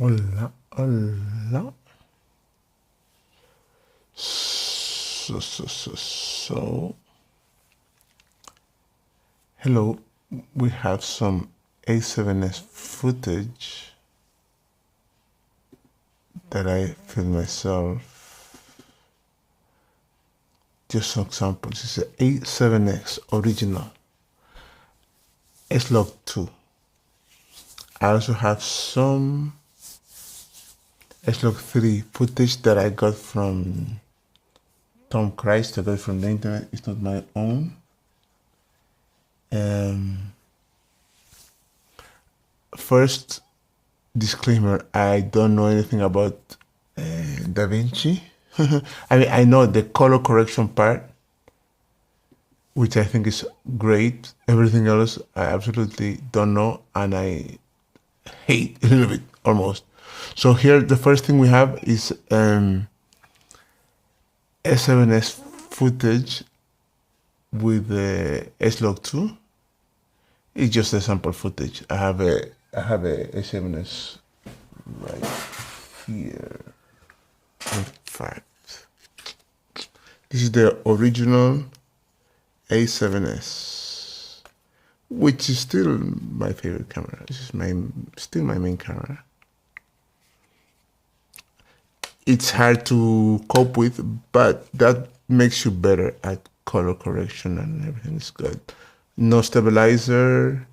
Hola, hola. So, hello. We have some A7s footage that I filmed myself. Just some examples. It's an A7X original slog2. I also have some slog3 footage that I got from Tom Christ. I got it from the internet. It's not my own. First disclaimer: I don't know anything about Davinci. I mean, I know the color correction part, which I think is great. Everything else, I absolutely don't know, and I hate a little bit almost. So here, the first thing we have is A7S footage with the slog2. It's just a sample footage. I have a A7S right here. In fact, this is the original A7S, which is still my favorite camera. This is still my main camera. It's hard to cope with, but that makes you better at color correction and everything is good. No stabilizer,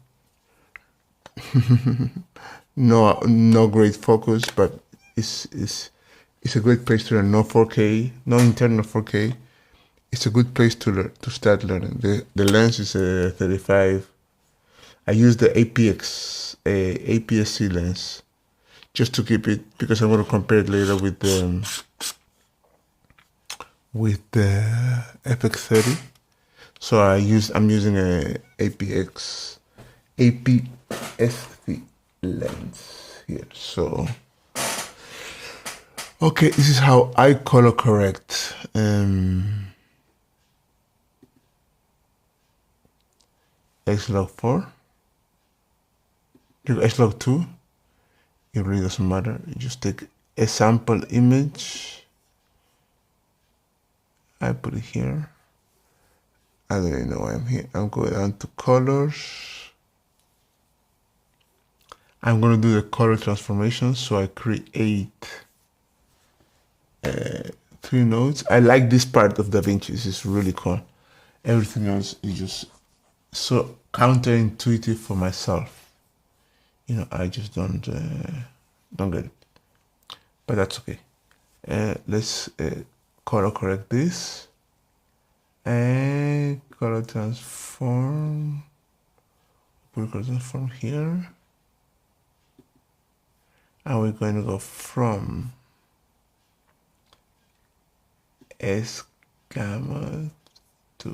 no great focus, but it's a great place to learn. No 4K, no internal 4K. It's a good place to learn, to start learning. The lens is a 35. I use the APS-C lens just to keep it, because I'm going to compare it later with the FX30. So I'm using a APS-C lens here. So okay, this is how I color correct. Slog4, slog2, it really doesn't matter. You just take a sample image, I put it here. I don't even know why I'm here. I'm going down to colors. I'm going to do the color transformation, so I create 3 nodes. I like this part of Davinci. This is really cool. Everything else is just so counterintuitive for myself. You know, I just don't get it. But that's okay. Let's color correct this and color transform. Put color transform here, and we're going to go from S gamma to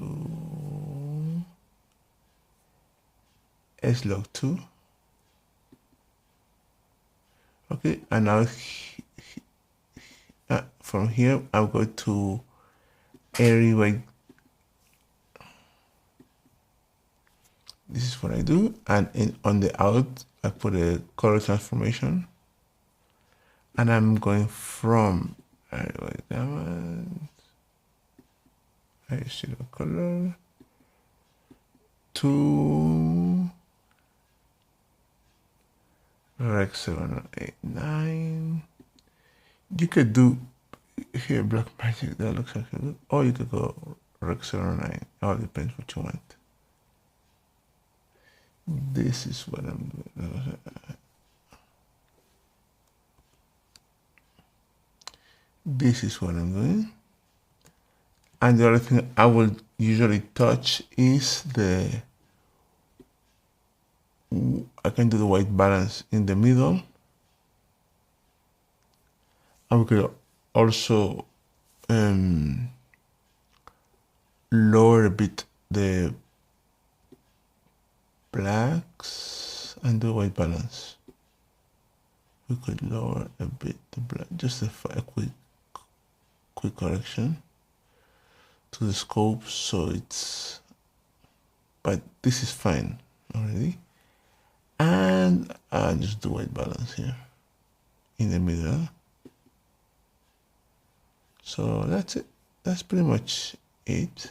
slog2. Okay, and now from here I'll go to area white. This is what I do, and on the out I put a color transformation, and I'm going from area white diamond, silver color, to Rec 789. You could do here black magic, that looks like good, or you could go Rec 709. It all depends what you want. This is what I'm doing. This is what I'm doing. And the other thing I will usually touch is I can do the white balance in the middle. And we could also lower a bit the blacks and do white balance. We could lower a bit the black, just a quick correction to the scope, so it's, but this is fine already. And I'll just do white balance here. in the middle. So that's it. That's pretty much it.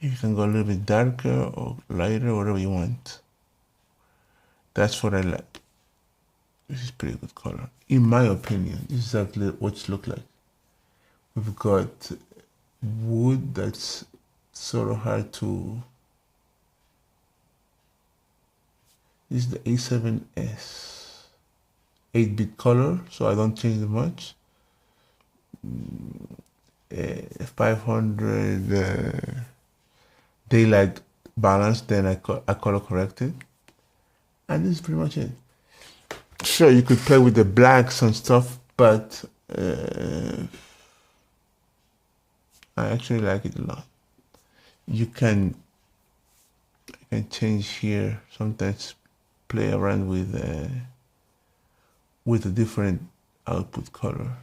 You can go a little bit darker or lighter, whatever you want. That's what I like. This is pretty good color. In my opinion, this is exactly what it looks like. We've got wood that's sort of hard to... This is the A7s 8-bit color, so I don't change it much. 500 daylight balance, then I color corrected, and this is pretty much it. Sure, you could play with the blacks and stuff, but I actually like it a lot. You can change here, sometimes play around with a different output color.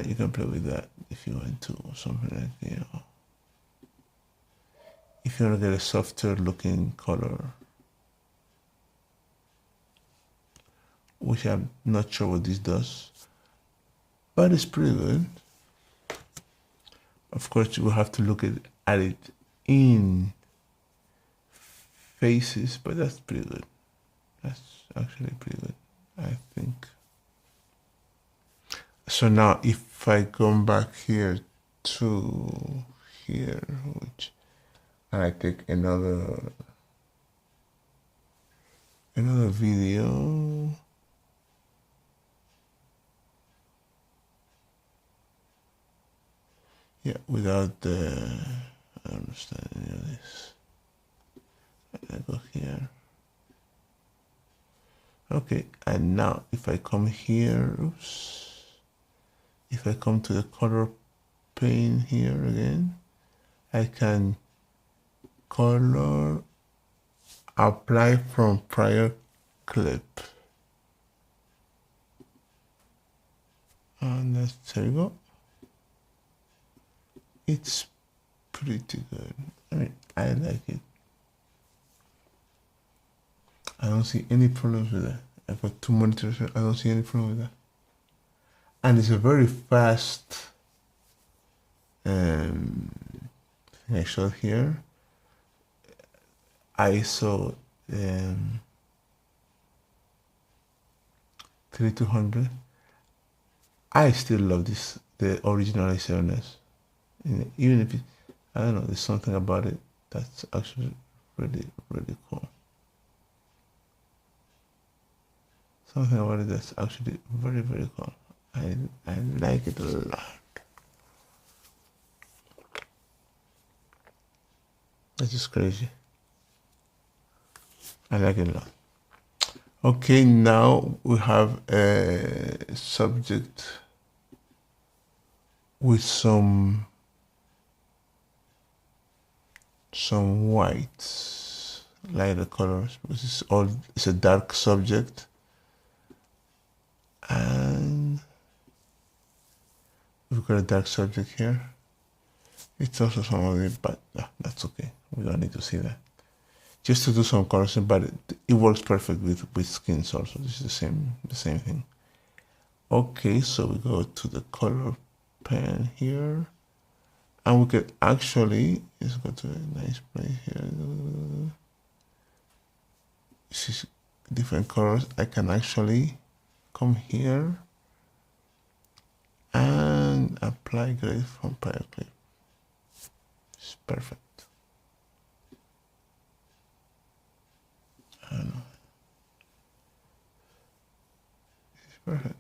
You can play with that if you want to, or something like, you know, if you want to get a softer looking color, which I'm not sure what this does, but it's pretty good. Of course, you will have to look at it in faces, but that's pretty good. That's actually pretty good, I think. So now if I come back here to here, and I take another video, yeah, without the, I don't understand any of this. I go here. Okay, and now if I come here, oops. If I come to the color pane here again, I can color apply from prior clip. And there you go. It's pretty good. I mean, I like it. I don't see any problems with that. I've got 2 monitors, I don't see any problem with that. And it's a very fast thing I showed here. ISO 3200. I still love this, the original A7s. Even if it, I don't know, there's something about it that's actually really, really cool. Something about it that's actually very, very cool. I like it a lot. That's just crazy. I like it a lot. Okay, now we have a subject with some whites, lighter colors, because it's a dark subject, and we've got a dark subject here. It's also some of it, but that's okay. We don't need to see that. Just to do some correction, but it works perfect with skins also. This is the same thing. Okay, so we go to the color pen here, and we could actually, let's go to a nice place here. This is different colors. I can actually come here and apply grade from prior clip. It's perfect. I don't know. It's perfect.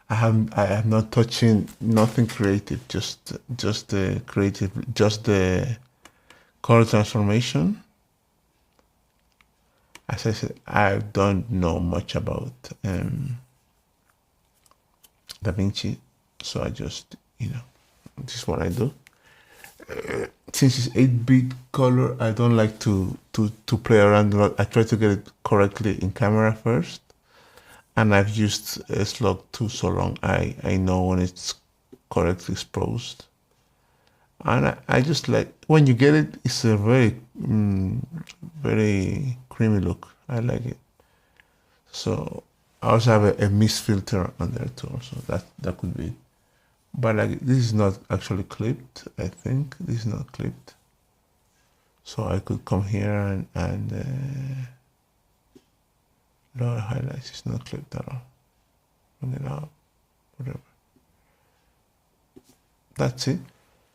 I am not touching nothing creative, just the creative, just the color transformation. As I said, I don't know much about Davinci, so I just, this is what I do. Since it's 8-bit color, I don't like to play around a lot. I try to get it correctly in camera first, and I've used slog2 so long I know when it's correctly exposed, and I just like when you get it. It's a very very creamy look. I like it. So I also have a mist filter on there too, so that could be it. But like this is not actually clipped. I think this is not clipped. So I could come here and lower highlights. It's not clipped at all. Bring it out, whatever. That's it.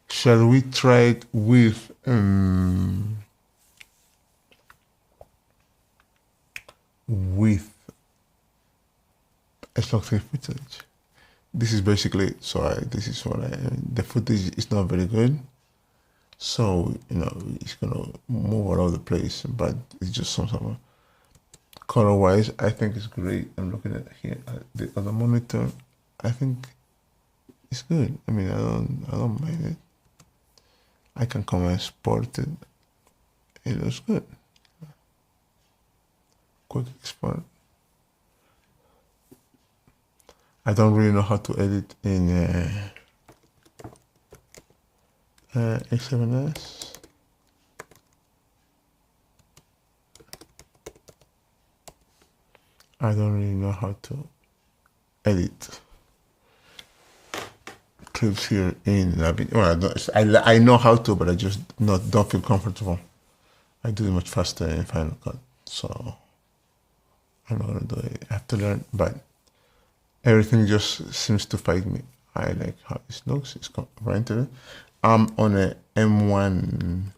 Shall we try it with a slog3 footage? This is basically, this is what the footage is not very good. So, it's gonna move all over the place, but it's just some color wise, I think it's great. I'm looking at here at the other monitor. I think it's good. I mean, I don't mind it. I can come and export it. It looks good. Quick export. I don't really know how to edit in A7s. I don't really know how to edit clips here in Davinci. Well, I know how to, but I just don't feel comfortable. I do it much faster in Final Cut, so I'm not gonna do it. I have to learn, but everything just seems to fight me. I like how this looks. It's right into it. I'm on a M1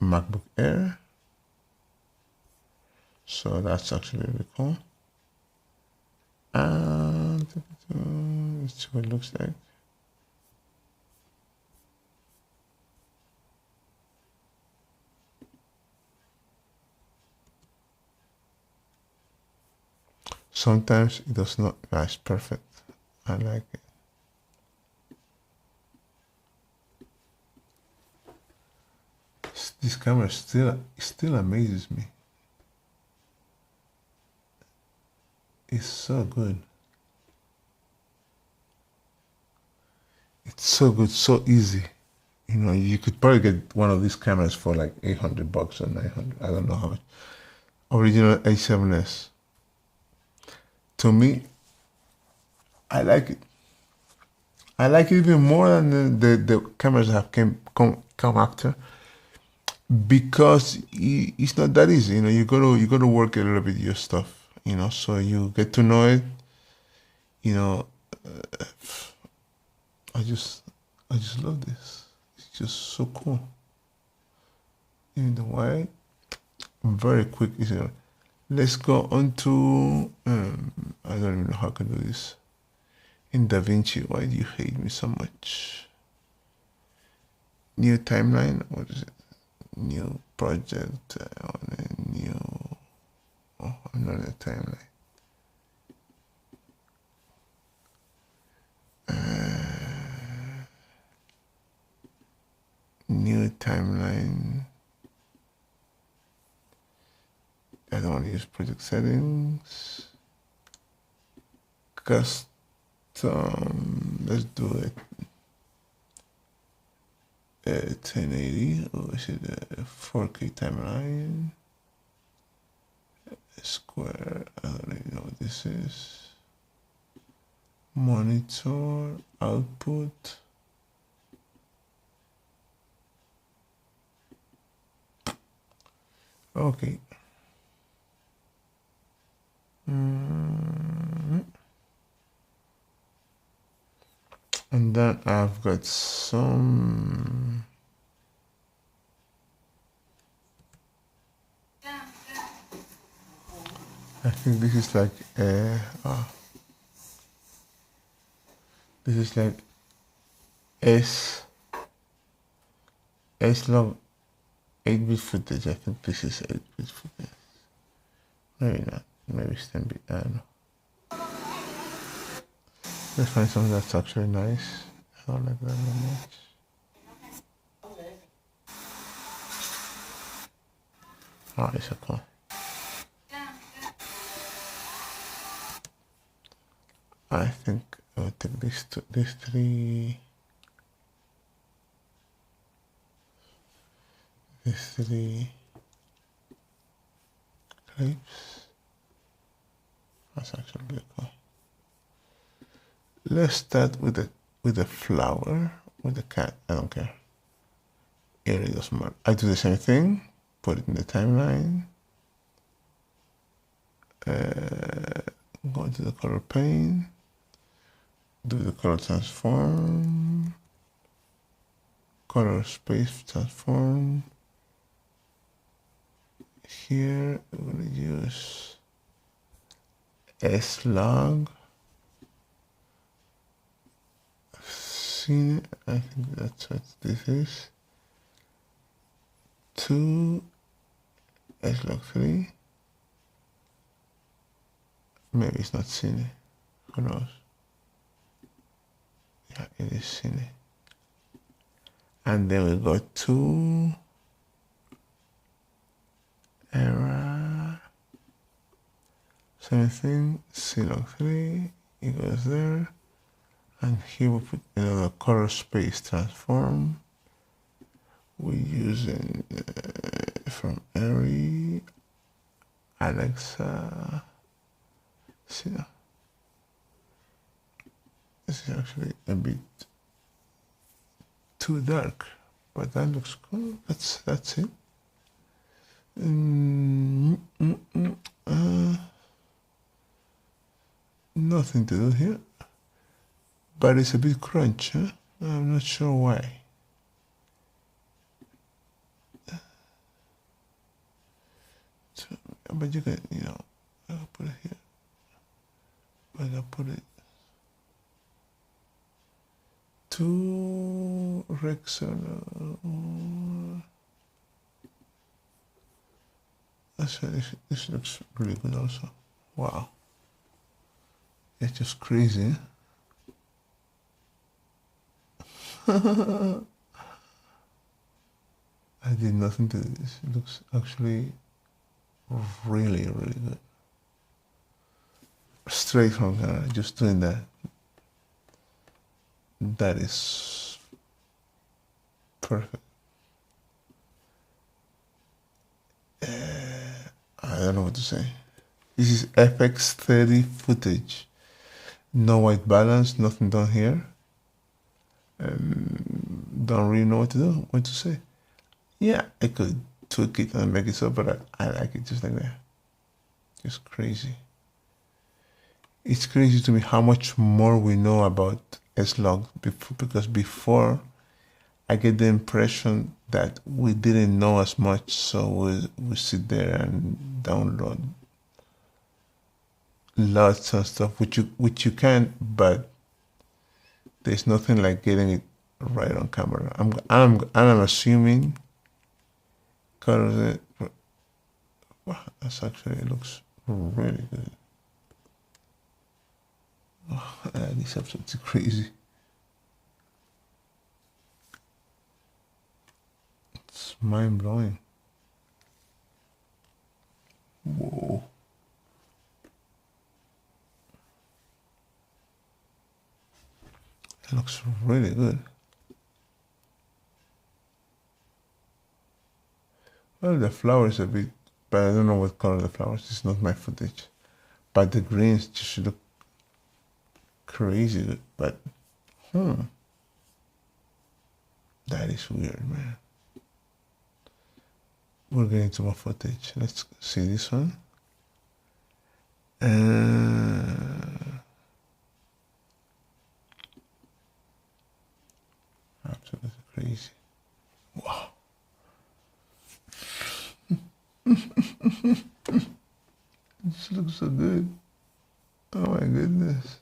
MacBook Air, so that's actually really cool. And let's see what it looks like. Sometimes it does not. That's perfect. I like it. This camera still amazes me. It's so good. It's so good, so easy. You could probably get one of these cameras for like 800 bucks or 900. I don't know how much. Original A7s. To me, I like it. I like it even more than the cameras that have come after, because it's not that easy. You got to work a little bit your stuff. So you get to know it. I just love this. It's just so cool. Even the white, very quick. Let's go on to I don't even know how I can do this in Davinci. Why do you hate me so much? New timeline. What is it? New project on a new. Oh, I'm not in a timeline. New timeline. I don't want to use project settings. Custom. Let's do it. 1080. Or is it a 4K timeline? Square. I don't really know what this is. Monitor output. Okay. And then I've got some. I think this is like this is like slog 8-bit footage. I think this is 8-bit footage. Maybe not. Maybe it's 10-bit. I don't know. Let's find something that's actually nice. I don't like that very much. Oh, it's okay. I think I'll take these three. These three. eclipse. That's actually really cool. Let's start with the flower, with the cat. I don't care. It really doesn't matter. I do the same thing. Put it in the timeline. Go into the color pane. Do the color transform. Color space transform. Here we're going to use slog. I've seen it. I think that's what this is. 2 slog3. Maybe it's not Cine. Who knows? Yeah, it is Cine. And then we go to era. Same thing, slog3. It goes there. And here we put another color space transform. We're using from Airy, Alexa. See, this is actually a bit too dark, but that looks cool. That's it. Nothing to do here, but it's a bit crunch. Huh? I'm not sure why. So, but you can, I'll put it here. But I'll put it to Rexona. Actually, this looks really good also. Wow. It's just crazy. I did nothing to this. It looks actually really, really good. Straight from camera, just doing that. That is perfect. I don't know what to say. This is FX30 footage. No white balance, nothing done here. Don't really know what to say. Yeah, I could tweak it and make it so, but I like it just like that. Just crazy. It's crazy to me how much more we know about slog, because before I get the impression that we didn't know as much, so we sit there and download lots of stuff which you can, but there's nothing like getting it right on camera. I'm assuming colors. Wow, that's actually, it looks really good. Oh, this episode is crazy. It's mind blowing. Whoa. It looks really good. Well, the flowers a bit, but I don't know what color the flowers. It's not my footage. But the greens just look crazy good. But, that is weird, man. We're getting to more footage. Let's see this one. Absolutely crazy. Wow. This looks so good. Oh my goodness.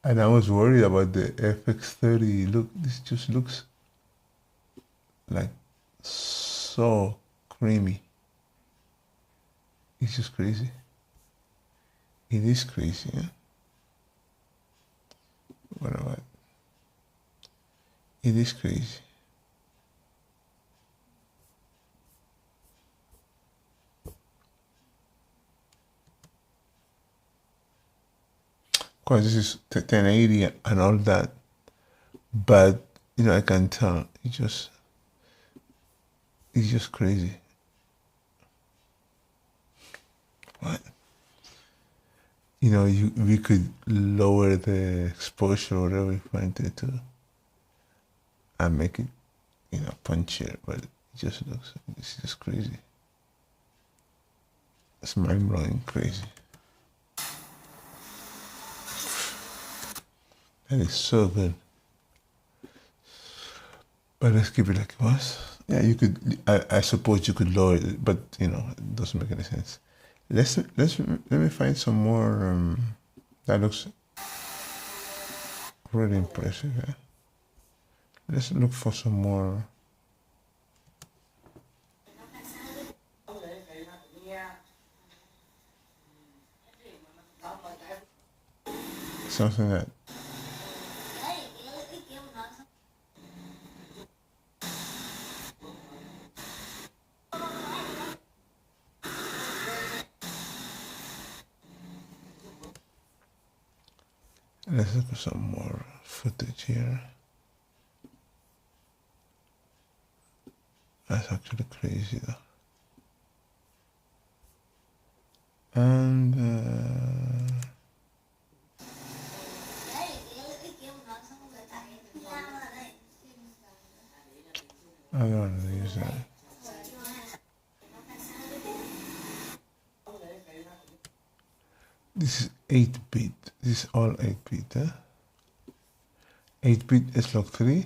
And I was worried about the FX30. Look, this just looks like so creamy. It's just crazy. It is crazy, yeah? What about it? It is crazy. Of course, this is 1080 and all that, but I can tell it's just crazy. What? You know, we could lower the exposure or whatever we wanted to and make it, you know, punchier, but it just looks, it's just crazy. It's mind-blowing crazy. That is so good. But let's keep it like it was. Yeah, you could, I suppose you could lower it, but you know, it doesn't make any sense. Let me find some more, that looks really impressive. Yeah? Let's look for some more. Something that let's look for some more footage here. That's actually crazy though. And I don't want to use that. This is 8-bit. This is all 8-bit. 8-bit slog3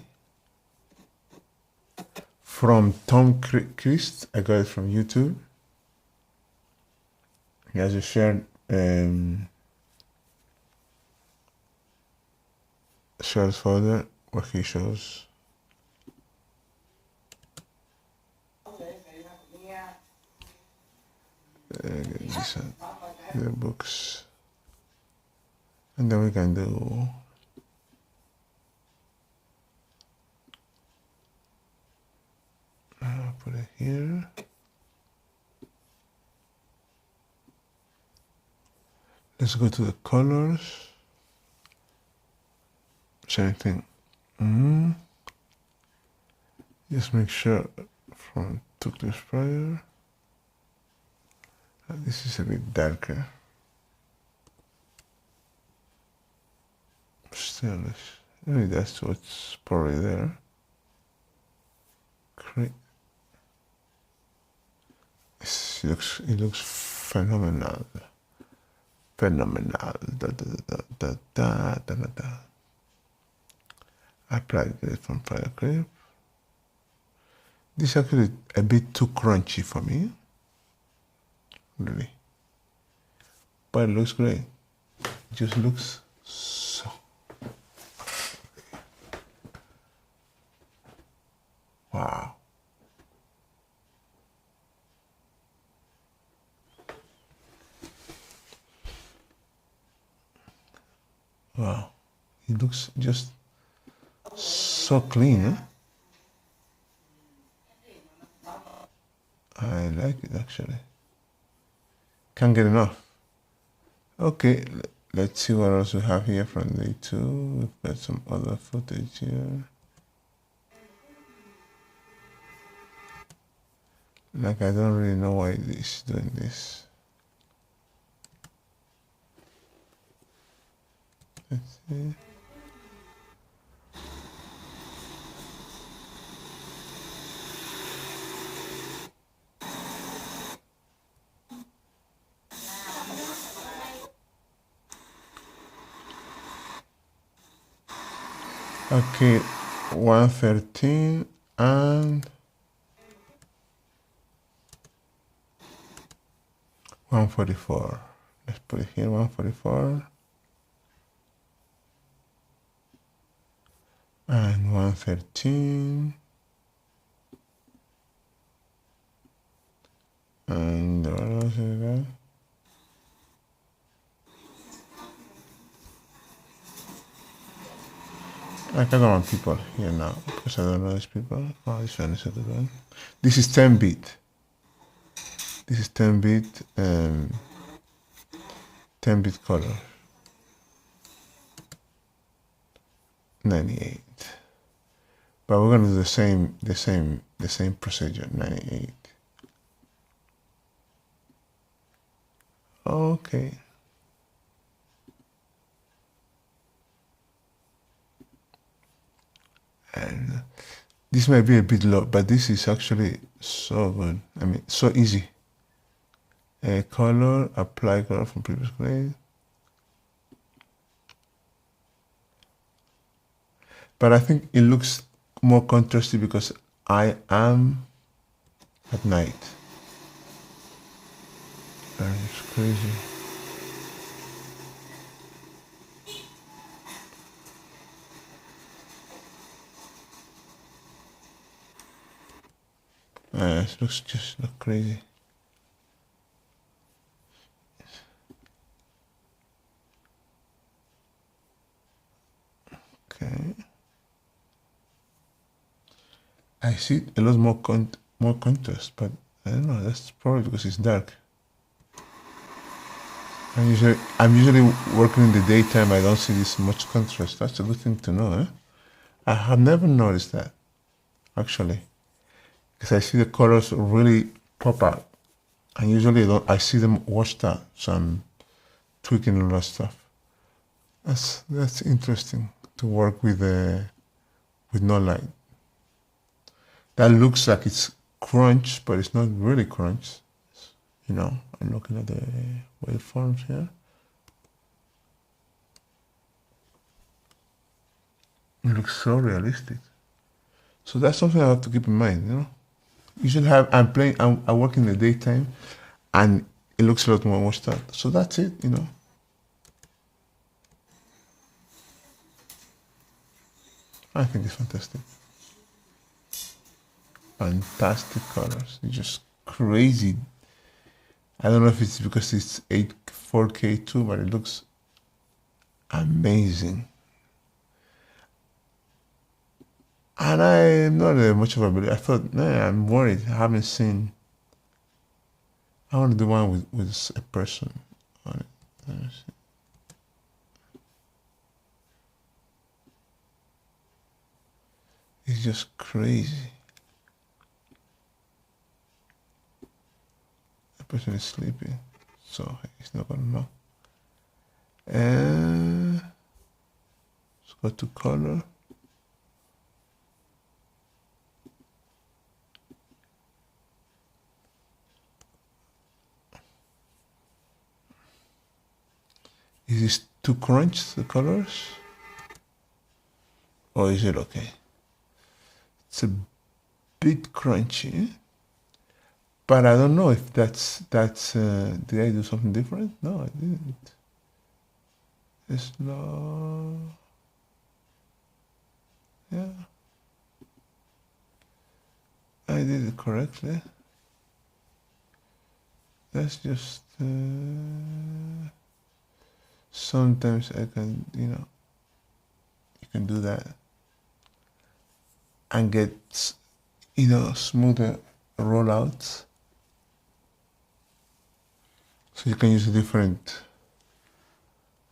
from Tom Christ. I got it from YouTube. He has a shared shared folder where he shows the books, and then we can do put it here. Let's go to the colors. Same thing. Just make sure from 2 clips prior. This is a bit darker. Still, maybe that's what's probably there. It looks phenomenal. Phenomenal. I applied it from prior clip. This is actually a bit too crunchy for me. Really. But it looks great. It just looks so. Wow. Wow. It looks just so clean, huh? I like it actually. Can't get enough. Okay, let's see what else we have here from day 2. We've got some other footage here. Like, I don't really know why it's doing this. Let's see. Okay, 113 and 144. Let's put it here, 144 and 113 and what else is that? Like, I don't want people here now because I don't know these people. Oh, this one is a good one. This is 10-bit. This is 10-bit 10-bit color. 98. But we're gonna do the same procedure. 98. Okay. And this might be a bit low, but this is actually so good. I mean, so easy. Color, apply color from previous grade. But I think it looks more contrasty because I am at night. And it's crazy. It looks just look crazy. Okay. I see a lot more contrast, but I don't know. That's probably because it's dark. I'm usually working in the daytime. I don't see this much contrast. That's a good thing to know, eh? I have never noticed that, actually, because I see the colors really pop out, and usually I see them washed out. So I'm tweaking a lot of stuff. That's interesting to work with no light. That looks like it's crunch, but it's not really crunch. You know, I'm looking at the waveforms here. It looks so realistic. So that's something I have to keep in mind, you know. You should have, I work in the daytime and it looks a lot more washed out. So that's it, you know. I think it's fantastic. Fantastic colors. It's just crazy. I don't know if it's because it's 4K too, but it looks amazing. And I'm not much of a believer. I thought, nah, I'm worried. I haven't seen. I want to do one with a person on it. Let me see. It's just crazy. The person is sleeping, so he's not gonna know. And let's go to color. Is this too crunch, the colors? Or is it okay? It's a bit crunchy, but I don't know if that's did I do something different? No, I didn't. It's not, yeah, I did it correctly. That's just, sometimes I can, you can do that and get, smoother rollouts. So you can use a different,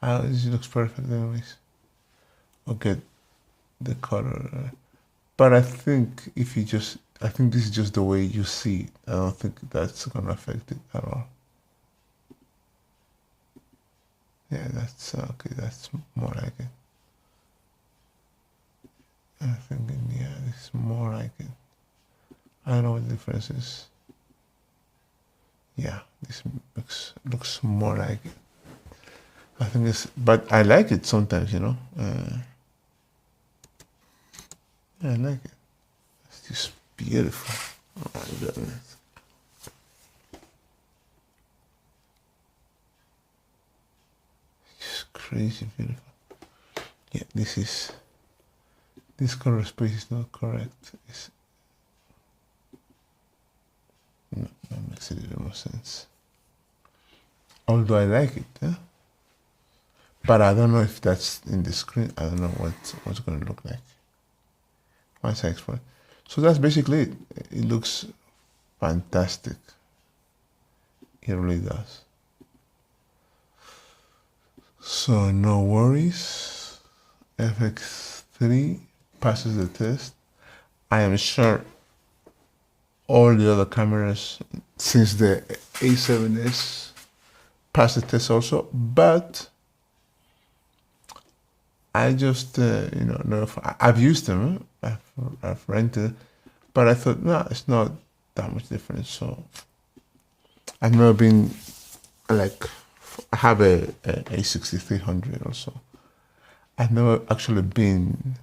this looks perfect anyways. Okay, the color. But I think I think this is just the way you see it. I don't think that's gonna affect it at all. Yeah, that's okay, that's more like it. I think, yeah, it's more like it. I don't know what the difference is. Yeah, this looks more like it. I think but I like it sometimes, I like it. It's just beautiful. Oh my goodness. It's just crazy beautiful. Yeah, this color space is not correct. No, that makes a little more sense. Although I like it, yeah? But I don't know if that's in the screen. I don't know what's going to look like once I export. So that's basically it. It looks fantastic. It really does. So no worries. FX3 passes the test. I am sure all the other cameras since the A7s pass the test also, but I just, know if I've used them, I've rented, but I thought, no, it's not that much difference. So I've never been like, I have a A6300 also. I've never actually been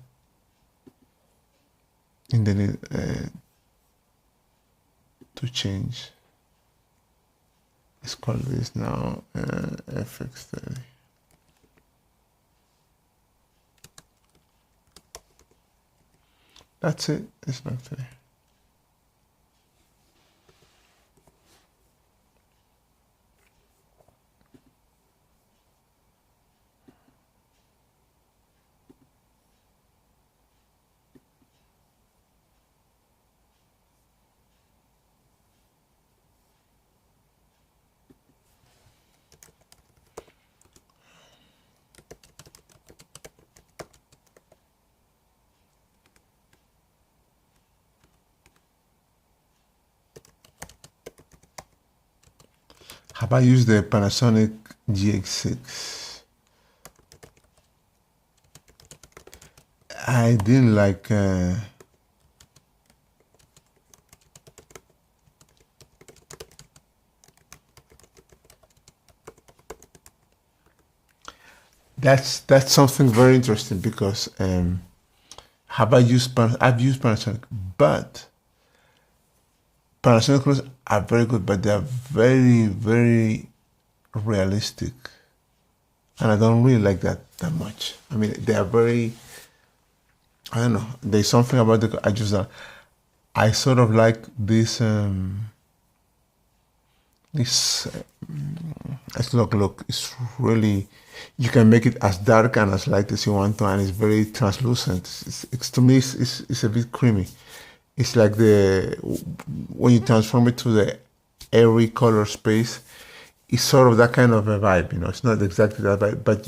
in the need to change. Let's call this now FX30. That's it. It's not today. Have I used the Panasonic GX6? I didn't like that's something very interesting because have I used I've used Panasonic, but Panasonic colors are very good, but they are very, very realistic. And I don't really like that much. I mean, they are very, I don't know, there's something about I sort of like this, look, it's really, you can make it as dark and as light as you want to, and it's very translucent. To me, it's a bit creamy. It's like when you transform it to the airy color space, it's sort of that kind of a vibe, It's not exactly that vibe, but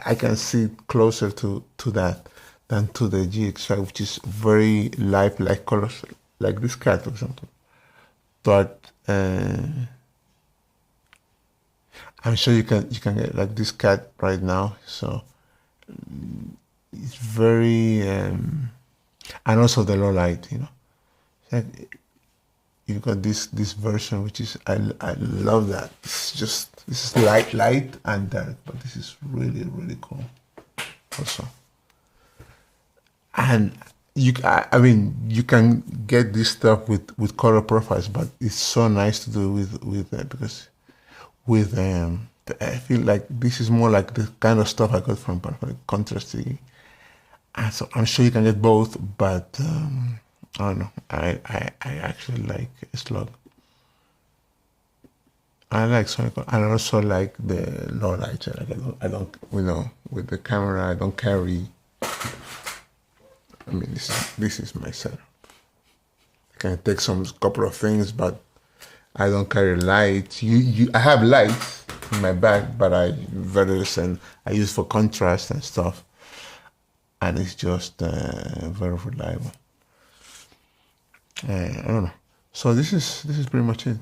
I can see closer to that than to the GX5, which is very light colors, like this cat, for example. But I'm sure you can get like this cat right now. So it's very and also the low light, you've got this version which is I love that. This is light and dark, but this is really, really cool also. And I mean you can get this stuff with color profiles, but it's so nice to do with because with I feel like this is more like the kind of stuff I got from contrasty. And so I'm sure you can get both, but I don't know. I actually like slog. I like Sony Color, and I also like the low light. Like I don't, with the camera, I don't carry. I mean, this is my setup. I can take some couple of things, but I don't carry lights. I have lights in my bag, but I use for contrast and stuff, and it's just very reliable. I don't know. So this is pretty much it.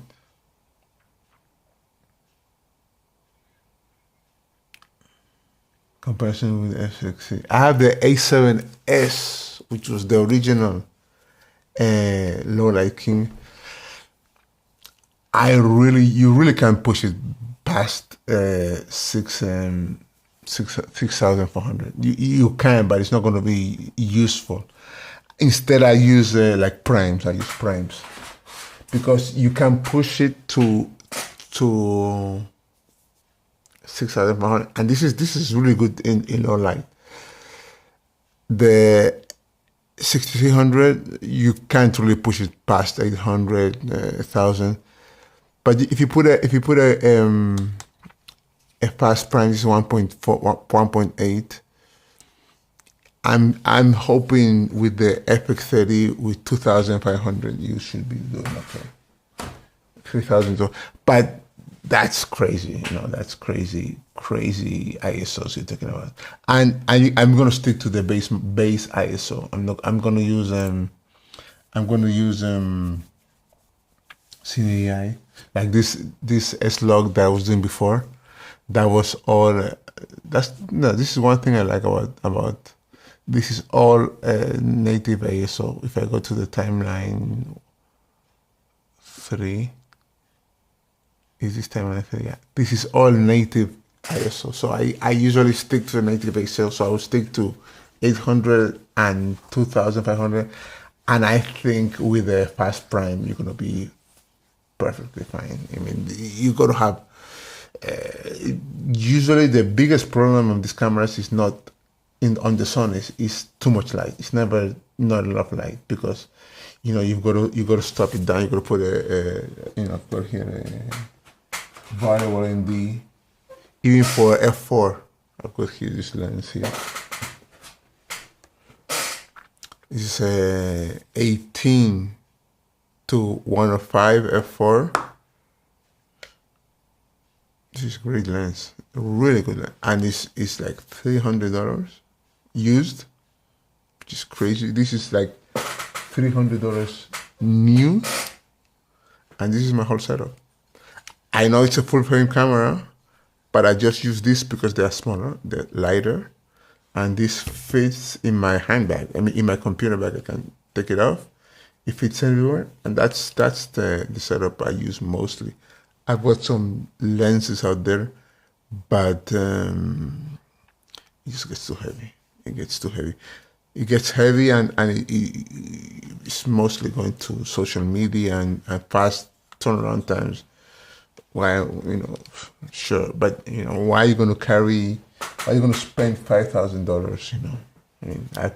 Comparison with FX30. I have the A7s, which was the original low light king. You really can't push it past 6,400. You can, but it's not going to be useful. Instead, I use like primes. I use primes because you can push it to 6,400, and this is really good in low light. The 6,300 you can't really push it past 800, 1,000. But if you put a fast prime, this is 1.4, 1.8. I'm hoping with the FX30 with 2,500 you should be doing okay. 3,000, but that's crazy, that's crazy ISOs you're talking about. And I'm gonna stick to the base ISO. I'm gonna use CDI. Like this S-Log that I was doing before, that was all. That's no. This is one thing I like about. This is all native ISO. If I go to the timeline 3, is this timeline 3? Yeah, this is all native ISO. So I usually stick to the native ISO. So I will stick to 800 and 2500, and I think with the fast prime you're gonna be perfectly fine. I mean, you got to have. Usually, the biggest problem on these cameras is not on the Sony is too much light. It's never not enough light because you've got to stop it down. You got to put put here a variable ND. Even for f4, I've got here this lens here. This is a 18 to 105 f4. This is a great lens, really good lens, and it's like $300 used, which is crazy. This is like $300 new, and this is my whole setup. I know it's a full frame camera, but I just use this because they are smaller, they're lighter, and this fits in my handbag. I mean, in my computer bag, I can take it off. It fits everywhere, and that's the setup I use mostly. I've got some lenses out there, but it just gets too heavy. It gets too heavy. It gets heavy, and it's mostly going to social media and fast turnaround times. While sure, but why are you going to carry? Why are you going to spend $5,000? I mean, I've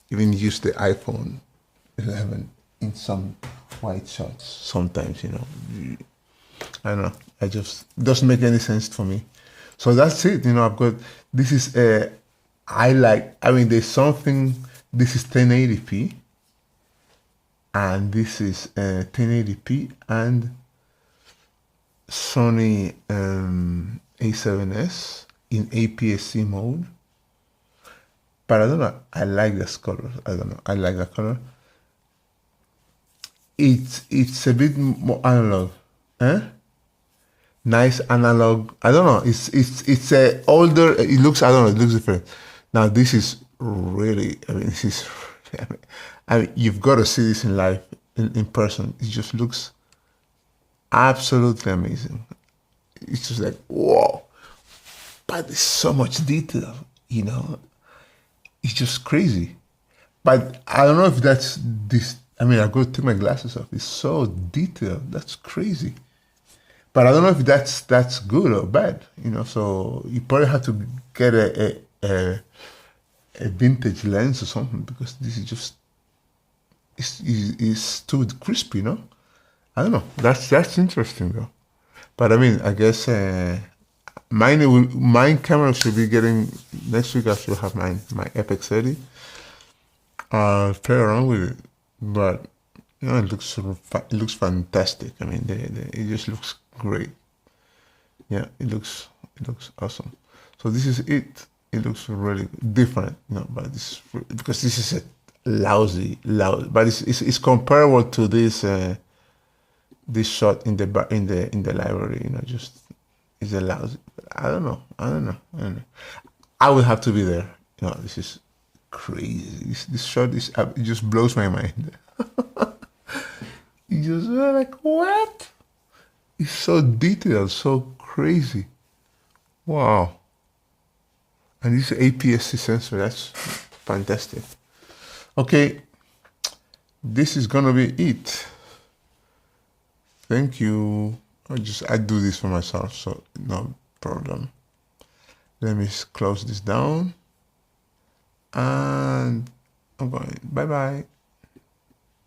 even used the iPhone 11 in some white shots sometimes. I don't know. It doesn't make any sense for me. So that's it. I've got, this is there's something, this is 1080p, and this is 1080p and Sony A7s in APS-C mode. But I don't know. I like this color. I don't know. I like that color. It's a bit more analog. Nice analog. I don't know. It's a older. It looks. I don't know. It looks different. Now this is really. I mean, this is. I mean, you've got to see this in live, in person. It just looks absolutely amazing. It's just like whoa. But there's so much detail. It's just crazy. But I don't know if that's this. I mean, I've got to take my glasses off. It's so detailed. That's crazy. But I don't know if that's good or bad, So you probably have to get a vintage lens or something because this is just it's too crispy, I don't know. That's interesting though. But I mean, I guess my camera should be getting next week. I should have my FX30. Play around with it, but it looks fantastic. I mean, it just looks great. Yeah, it looks awesome. So this is it. It looks really different, but because this is a lousy, but it's comparable to this this shot in the library. Just it's a lousy. I don't know. I will have to be there. This is crazy. This shot it just blows my mind. You just like what? It's so detailed, so crazy. Wow. And this APS-C sensor, that's fantastic. Okay, this is gonna be it. Thank you. I do this for myself, so no problem. Let me close this down. And I'm going, bye-bye.